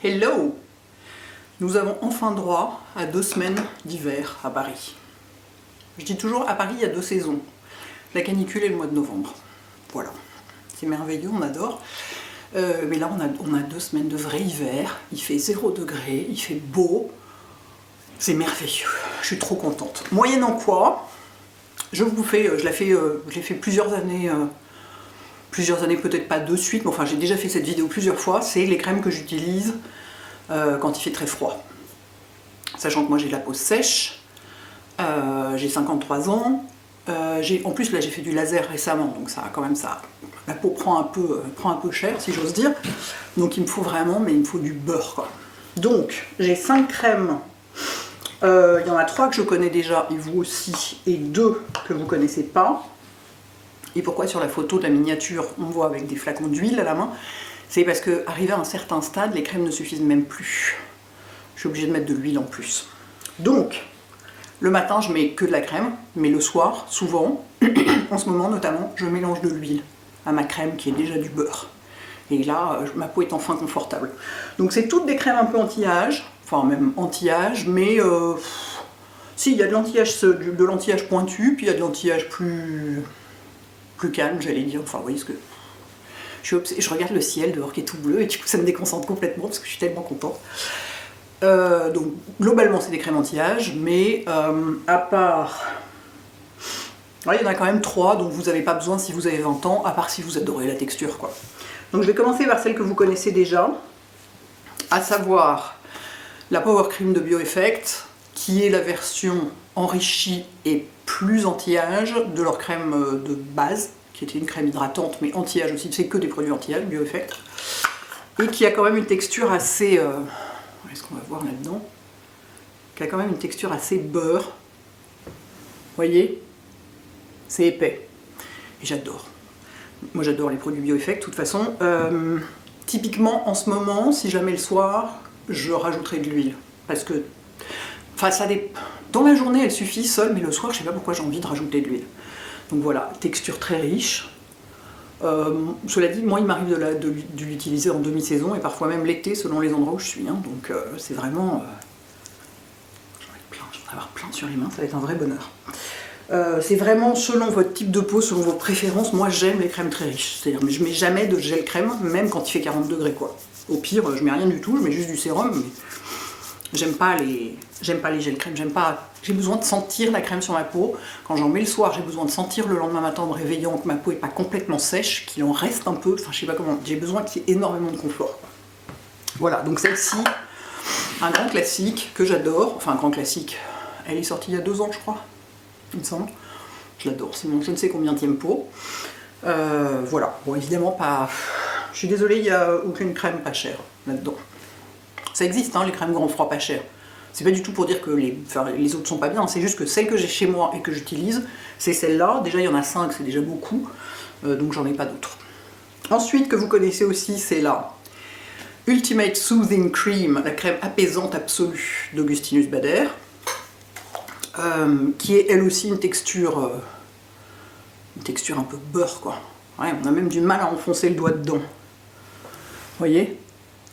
Hello! Nous avons enfin droit à 2 semaines d'hiver à Paris. Je dis toujours, à Paris, il y a 2 saisons. La canicule et le mois de novembre. Voilà. C'est merveilleux, on adore. Mais là, on a 2 semaines de vrai hiver. Il fait 0 degré, il fait beau. C'est merveilleux. Je suis trop contente. Moyennant quoi, je l'ai fait plusieurs années peut-être pas de suite, mais enfin j'ai déjà fait cette vidéo plusieurs fois, c'est les crèmes que j'utilise quand il fait très froid. Sachant que moi j'ai la peau sèche, j'ai 53 ans, en plus là j'ai fait du laser récemment, donc ça quand même la peau prend un peu cher si j'ose dire, donc il me faut vraiment, mais il me faut du beurre quoi. Donc j'ai 5 crèmes, il y en a 3 que je connais déjà, et vous aussi, et 2 que vous connaissez pas. Et pourquoi sur la photo de la miniature on voit avec des flacons d'huile à la main? C'est parce que arrivé à un certain stade, les crèmes ne suffisent même plus. Je suis obligée de mettre de l'huile en plus. Donc, le matin je mets que de la crème, mais le soir, souvent, en ce moment notamment, je mélange de l'huile à ma crème qui est déjà du beurre. Et là, ma peau est enfin confortable. Donc c'est toutes des crèmes un peu anti-âge, enfin même anti-âge, mais si, il y a de l'anti-âge pointu, puis il y a de l'anti-âge plus calme, j'allais dire, enfin vous voyez ce que... Je regarde le ciel dehors qui est tout bleu et du coup ça me déconcentre complètement parce que je suis tellement contente. Donc globalement c'est des crèmes anti-âge, mais à part... Ouais, il y en a quand même 3 dont vous n'avez pas besoin si vous avez 20 ans, à part si vous adorez la texture quoi. Donc je vais commencer par celle que vous connaissez déjà, à savoir la Power Cream de Bioeffect, qui est la version enrichie et plus anti-âge de leur crème de base, qui était une crème hydratante mais anti-âge aussi, c'est que des produits anti-âge, Bioeffect, et qui a quand même une texture assez... est-ce qu'on va voir là-dedans? Qui a quand même une texture assez beurre. Vous voyez? C'est épais. Et j'adore. Moi j'adore les produits Bioeffect, de toute façon. Typiquement, en ce moment, si je la mets le soir, je rajouterai de l'huile. Parce que... Enfin, dans la journée, elle suffit seule, mais le soir, je sais pas pourquoi j'ai envie de rajouter de l'huile. Donc voilà, texture très riche. Cela dit, moi il m'arrive de l'utiliser en demi-saison et parfois même l'été selon les endroits où je suis. Hein. Donc c'est vraiment... J'en vais avoir plein sur les mains, ça va être un vrai bonheur. C'est vraiment selon votre type de peau, selon vos préférences. Moi j'aime les crèmes très riches. C'est-à-dire je mets jamais de gel crème, même quand il fait 40 degrés quoi. Au pire, je mets rien du tout, je mets juste du sérum. Mais... J'aime pas les gels crème, j'ai besoin de sentir la crème sur ma peau. Quand j'en mets le soir, j'ai besoin de sentir le lendemain matin en me réveillant que ma peau n'est pas complètement sèche, qu'il en reste un peu, enfin je sais pas comment, j'ai besoin qu'il y ait énormément de confort. Voilà, donc celle-ci, un grand classique que j'adore, enfin un grand classique, elle est sortie il y a 2 ans je crois, il me semble. Je l'adore, c'est mon je ne sais combienième pot. Voilà, bon évidemment pas... Je suis désolée, il n'y a aucune crème pas chère là-dedans. Ça existe, hein, les crèmes grand froid pas chères. C'est pas du tout pour dire que les autres sont pas bien, c'est juste que celle que j'ai chez moi et que j'utilise, c'est celle-là. Déjà, il y en a 5, c'est déjà beaucoup, donc j'en ai pas d'autres. Ensuite, que vous connaissez aussi, c'est la Ultimate Soothing Cream, la crème apaisante absolue d'Augustinus Bader, qui est elle aussi une texture un peu beurre, quoi. Ouais, on a même du mal à enfoncer le doigt dedans. Vous voyez?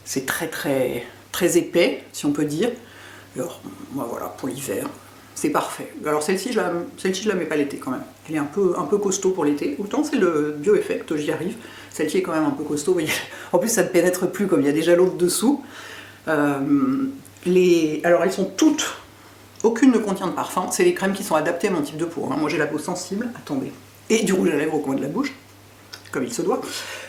C'est très épais, si on peut dire. Alors, moi voilà, pour l'hiver, c'est parfait. Alors celle-ci, je la mets pas l'été quand même. Elle est un peu costaud pour l'été. Autant c'est le Bioeffect, j'y arrive. Celle-ci est quand même un peu costaud, vous voyez. En plus, ça ne pénètre plus, comme il y a déjà l'autre dessous. Alors, elles sont toutes... Aucune ne contient de parfum. C'est les crèmes qui sont adaptées à mon type de peau. Hein. Moi, j'ai la peau sensible. Attendez. Et du rouge à lèvres au coin de la bouche, comme il se doit.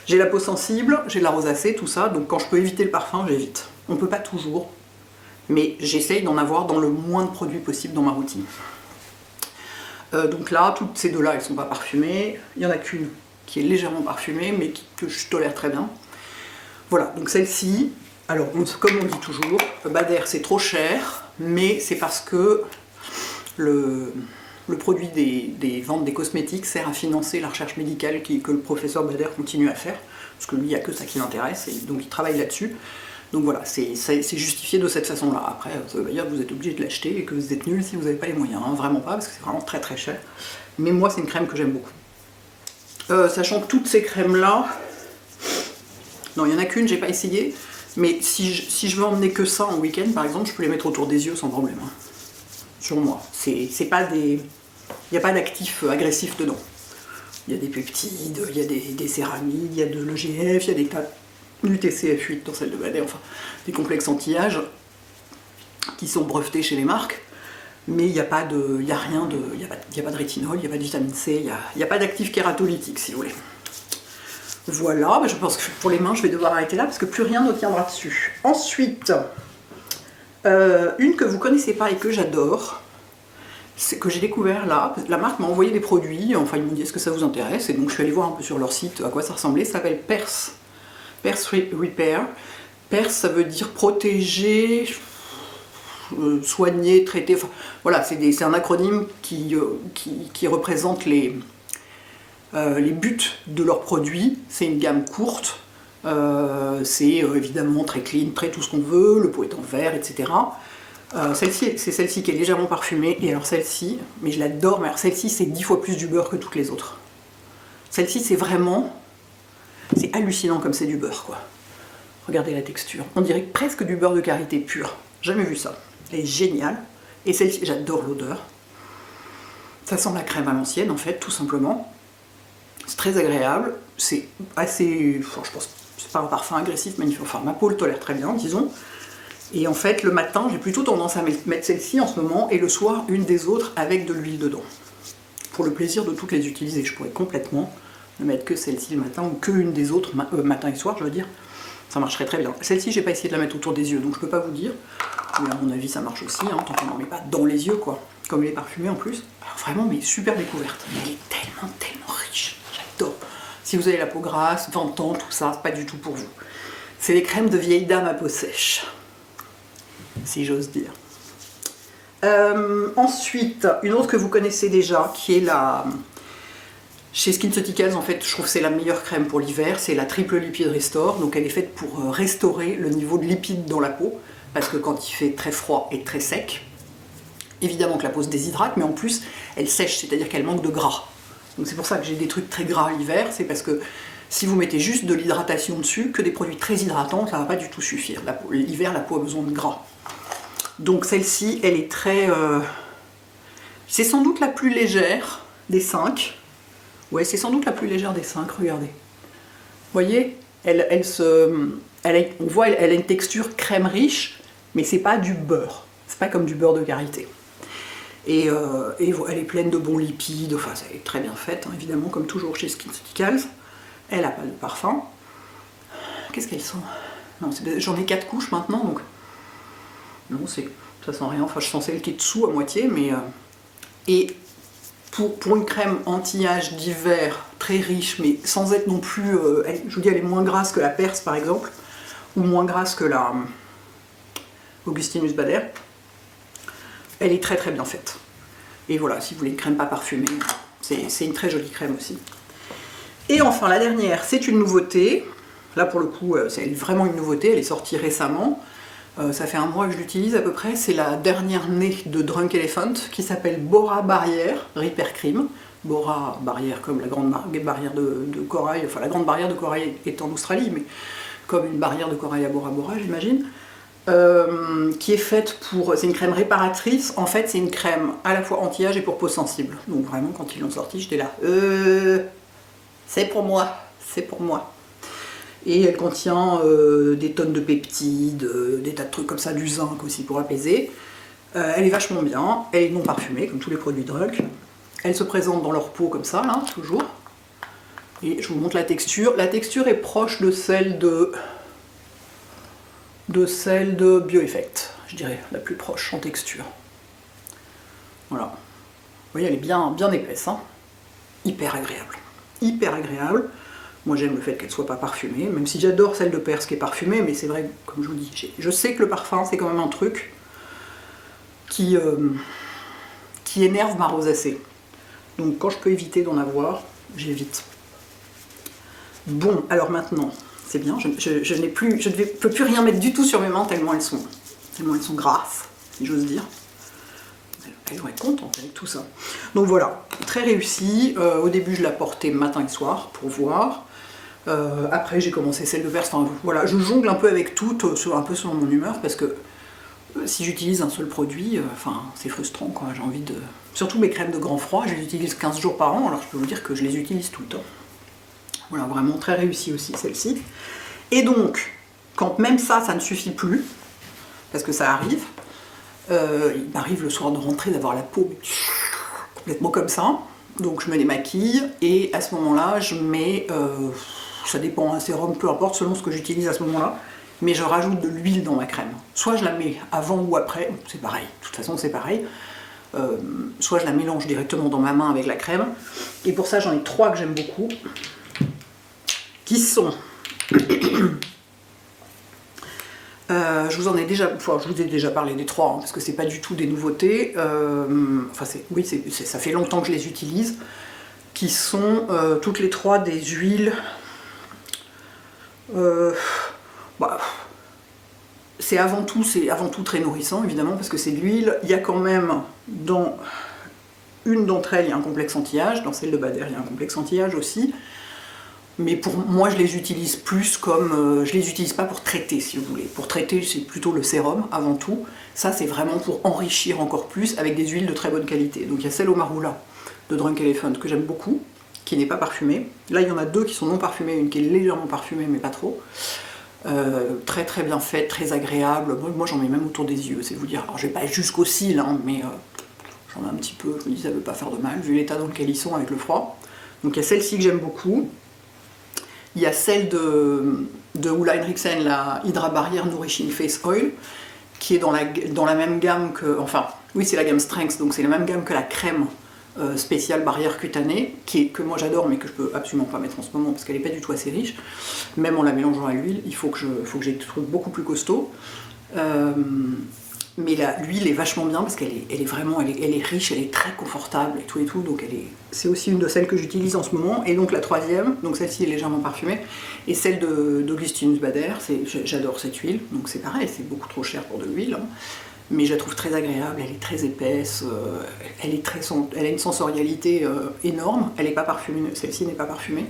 J'ai la peau sensible, j'ai de la rosacée, tout ça. Donc quand je peux éviter le parfum, j'évite. On ne peut pas toujours. Mais j'essaye d'en avoir dans le moins de produits possible dans ma routine. Donc là, toutes ces deux-là, elles ne sont pas parfumées. Il n'y en a qu'une qui est légèrement parfumée, mais que je tolère très bien. Voilà, donc celle-ci, alors comme on dit toujours, Bader c'est trop cher, mais c'est parce que le produit des ventes des cosmétiques sert à financer la recherche médicale que le professeur Bader continue à faire, parce que lui, il n'y a que ça qui l'intéresse, et donc il travaille là-dessus. Donc voilà, c'est justifié de cette façon-là. Après, ça veut dire que vous êtes obligé de l'acheter et que vous êtes nul si vous n'avez pas les moyens. Hein. Vraiment pas, parce que c'est vraiment très cher. Mais moi, c'est une crème que j'aime beaucoup. Sachant que toutes ces crèmes-là... Non, il n'y en a qu'une, j'ai pas essayé. Mais si je veux emmener que ça en week-end, par exemple, je peux les mettre autour des yeux sans problème. Hein. Sur moi. C'est pas des... Il n'y a pas d'actifs agressifs dedans. Il y a des peptides, il y a des céramides, il y a de l'EGF, il y a des tas du TCF8 dans celle de Bader, enfin des complexes anti-âge qui sont brevetés chez les marques, mais il n'y a pas de, il y a rien de, il y a pas de rétinol, il n'y a pas de vitamine C, il n'y a pas d'actifs kératolytiques si vous voulez. Voilà, je pense que pour les mains je vais devoir arrêter là parce que plus rien ne tiendra dessus. Ensuite, une que vous connaissez pas et que j'adore, c'est que j'ai découvert là, la marque m'a envoyé des produits, enfin ils m'ont dit est-ce que ça vous intéresse, et donc je suis allée voir un peu sur leur site à quoi ça ressemblait, ça s'appelle Pers Repair. Pers ça veut dire protéger, soigner, traiter, enfin voilà, c'est un acronyme qui représente les buts de leurs produits. C'est une gamme courte, c'est évidemment très clean, très tout ce qu'on veut, le pot est en verre, etc. C'est celle-ci qui est légèrement parfumée, et alors celle-ci, mais je l'adore, mais alors celle-ci c'est 10 fois plus du beurre que toutes les autres. Celle-ci c'est vraiment, c'est hallucinant comme c'est du beurre quoi. Regardez la texture, on dirait presque du beurre de karité pur, jamais vu ça. Elle est géniale, et celle-ci, j'adore l'odeur. Ça sent la crème à l'ancienne en fait, tout simplement. C'est très agréable, c'est assez, enfin, je pense que c'est pas un parfum agressif, mais enfin ma peau le tolère très bien, disons. Et en fait, le matin, j'ai plutôt tendance à mettre celle-ci en ce moment, et le soir, une des autres avec de l'huile dedans. Pour le plaisir de toutes les utiliser, je pourrais complètement ne mettre que celle-ci le matin, ou que une des autres, matin et soir, je veux dire. Ça marcherait très bien. Celle-ci, j'ai pas essayé de la mettre autour des yeux, donc je peux pas vous dire. Mais à mon avis, ça marche aussi, hein, tant qu'on n'en met pas dans les yeux, quoi. Comme les parfumés en plus. Alors vraiment, mais super découverte. Elle est tellement riche. J'adore. Si vous avez la peau grasse, 20 ans, tout ça, c'est pas du tout pour vous. C'est les crèmes de vieille dame à peau sèche, si j'ose dire. Ensuite, une autre que vous connaissez déjà, qui est la... Chez SkinCeuticals, en fait, je trouve que c'est la meilleure crème pour l'hiver, c'est la Triple Lipid Restore. Donc elle est faite pour restaurer le niveau de lipides dans la peau, parce que quand il fait très froid et très sec, évidemment que la peau se déshydrate, mais en plus, elle sèche, c'est-à-dire qu'elle manque de gras. Donc c'est pour ça que j'ai des trucs très gras l'hiver, c'est parce que si vous mettez juste de l'hydratation dessus, que des produits très hydratants, ça ne va pas du tout suffire. L'hiver, la peau a besoin de gras. Donc celle-ci, elle est très... C'est sans doute la plus légère des 5. Ouais, c'est sans doute la plus légère des 5, regardez. Vous voyez, on voit, elle a une texture crème riche, mais c'est pas du beurre. C'est pas comme du beurre de karité. Et elle est pleine de bons lipides, enfin, elle est très bien faite, hein, évidemment, comme toujours chez SkinCeuticals. Elle n'a pas de parfum. Qu'est-ce qu'elles sont? Non, j'en ai 4 couches maintenant, donc... Non, ça sent rien. Enfin, je sens celle qui est dessous à moitié, mais... Et pour une crème anti-âge d'hiver très riche, mais sans être non plus... je vous dis, elle est moins grasse que la Pers, par exemple, ou moins grasse que la Augustinus Bader. Elle est très bien faite. Et voilà, si vous voulez une crème pas parfumée, c'est une très jolie crème aussi. Et enfin, la dernière, c'est une nouveauté. Là, pour le coup, c'est vraiment une nouveauté, elle est sortie récemment. Ça fait un mois que je l'utilise à peu près. C'est la dernière née de Drunk Elephant qui s'appelle Bora Barrière Repair Cream. Bora Barrière comme la grande barrière de corail, enfin la grande barrière de corail est en Australie, mais comme une barrière de corail à Bora Bora, j'imagine. Qui est faite pour... C'est une crème réparatrice. En fait, c'est une crème à la fois anti-âge et pour peau sensible. Donc vraiment, quand ils l'ont sortie, j'étais là. C'est pour moi, c'est pour moi. Et elle contient des tonnes de peptides, des tas de trucs comme ça, du zinc aussi pour apaiser. Elle est vachement bien, elle est non parfumée, comme tous les produits Drunk. Elle se présente dans leur peau comme ça, là, toujours. Et je vous montre la texture. La texture est proche de celle de Bioeffect, je dirais, la plus proche en texture. Voilà. Vous voyez, elle est bien épaisse, hein. Hyper agréable. Hyper agréable. Moi j'aime le fait qu'elle soit pas parfumée, même si j'adore celle de Pers qui est parfumée, mais c'est vrai, comme je vous dis, je sais que le parfum c'est quand même un truc qui énerve ma rosacée. Donc quand je peux éviter d'en avoir, j'évite. Bon, alors maintenant, c'est bien, je ne peux plus rien mettre du tout sur mes mains tellement elles sont grasses, si j'ose dire. Elle doit être contente avec tout ça. Donc voilà, très réussi. Au début je la portais matin et soir pour voir. Après j'ai commencé celle de Perse, enfin voilà, je jongle un peu avec toutes, un peu selon mon humeur, parce que si j'utilise un seul produit, enfin c'est frustrant quoi, j'ai envie de... Surtout mes crèmes de grand froid, je les utilise 15 jours par an, alors je peux vous dire que je les utilise tout le temps. Voilà, vraiment très réussi aussi celle-ci. Et donc, quand même ça ne suffit plus, parce que ça arrive, il m'arrive le soir de rentrer d'avoir la peau complètement comme ça, donc je me démaquille, et à ce moment-là, je mets, ça dépend, un sérum, peu importe, selon ce que j'utilise à ce moment-là, mais je rajoute de l'huile dans ma crème. Soit je la mets avant ou après, c'est pareil, de toute façon c'est pareil, soit je la mélange directement dans ma main avec la crème, et pour ça j'en ai 3 que j'aime beaucoup, qui sont... je vous ai déjà parlé des 3, hein, parce que c'est pas du tout des nouveautés, oui, ça fait longtemps que je les utilise, qui sont toutes les 3 des huiles, c'est avant tout très nourrissant évidemment, parce que c'est de l'huile, il y a quand même, dans une d'entre elles, il y a un complexe anti-âge, dans celle de Bader, il y a un complexe anti-âge aussi, mais pour moi je les utilise plus comme, je les utilise pas pour traiter si vous voulez, pour traiter c'est plutôt le sérum avant tout, ça c'est vraiment pour enrichir encore plus avec des huiles de très bonne qualité. Donc il y a celle au marula de Drunk Elephant que j'aime beaucoup, qui n'est pas parfumée, là il y en a 2 qui sont non parfumées, une qui est légèrement parfumée mais pas trop, très très bien faite, très agréable, moi j'en mets même autour des yeux, c'est vous dire, alors je vais pas jusqu'aux cils, hein, mais j'en ai un petit peu, je me dis ça veut pas faire de mal, vu l'état dans lequel ils sont avec le froid. Donc il y a celle-ci que j'aime beaucoup. Il y a celle de Ulla Henriksen, la Hydra Barrier Nourishing Face Oil, qui est dans la même gamme que... Enfin, oui, c'est la gamme Strength, donc c'est la même gamme que la crème spéciale barrière cutanée, que moi j'adore, mais que je peux absolument pas mettre en ce moment, parce qu'elle n'est pas du tout assez riche. Même en la mélangeant à l'huile, il faut que j'ai des trucs beaucoup plus costauds. Mais l'huile est vachement bien, parce qu'elle est vraiment elle est riche, elle est très confortable, et tout, donc c'est aussi une de celles que j'utilise en ce moment. Et donc la 3e, donc celle-ci est légèrement parfumée, et celle d'Augustinus Bader, j'adore cette huile, donc c'est pareil, c'est beaucoup trop cher pour de l'huile, hein, mais je la trouve très agréable, elle est très épaisse, elle a une sensorialité énorme, elle n'est pas parfumée, celle-ci n'est pas parfumée,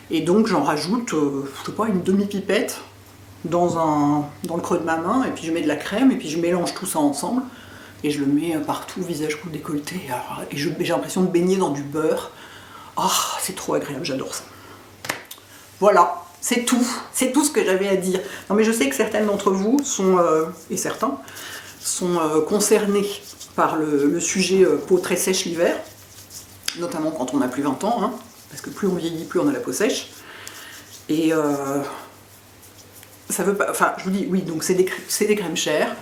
et donc j'en rajoute, je sais pas, une demi-pipette, dans le creux de ma main, et puis je mets de la crème, et puis je mélange tout ça ensemble, et je le mets partout, visage, cou, décolleté, et j'ai l'impression de baigner dans du beurre. Ah, c'est trop agréable, j'adore ça. Voilà, c'est tout ce que j'avais à dire. Non mais je sais que certaines d'entre vous sont, et certains, sont concernés par le sujet peau très sèche l'hiver, notamment quand on n'a plus 20 ans, hein, parce que plus on vieillit, plus on a la peau sèche, et... ça veut pas, enfin je vous dis oui, donc c'est des crèmes chères,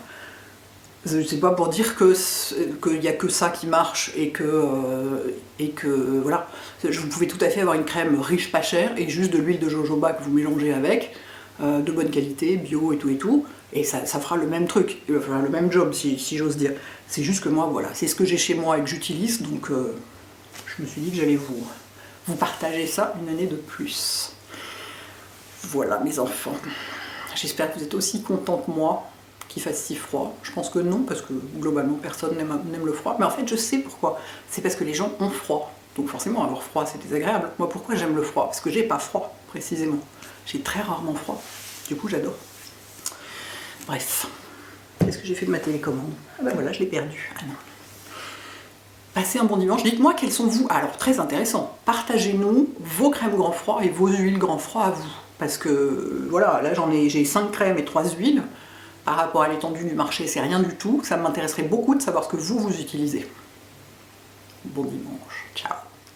c'est pas pour dire qu'il n'y a que ça qui marche et que voilà, vous pouvez tout à fait avoir une crème riche pas chère et juste de l'huile de jojoba que vous mélangez avec, de bonne qualité, bio et tout, et ça fera le même truc, enfin, le même job si j'ose dire. C'est juste que moi voilà, c'est ce que j'ai chez moi et que j'utilise, donc je me suis dit que j'allais vous partager ça une année de plus. Voilà mes enfants. J'espère que vous êtes aussi contents que moi qu'il fasse si froid. Je pense que non, parce que globalement personne n'aime le froid. Mais en fait je sais pourquoi. C'est parce que les gens ont froid. Donc forcément avoir froid c'est désagréable. Moi pourquoi j'aime le froid? Parce que j'ai pas froid, précisément. J'ai très rarement froid. Du coup j'adore. Bref. Qu'est-ce que j'ai fait de ma télécommande? Ah ben voilà, je l'ai perdue. Ah non. Passez un bon dimanche. Dites-moi quels sont vous. Alors très intéressant. Partagez-nous vos crèmes grand froid et vos huiles grand froid à vous. Parce que voilà, là j'ai 5 crèmes et 3 huiles. Par rapport à l'étendue du marché, c'est rien du tout. Ça m'intéresserait beaucoup de savoir ce que vous utilisez. Bon dimanche, ciao.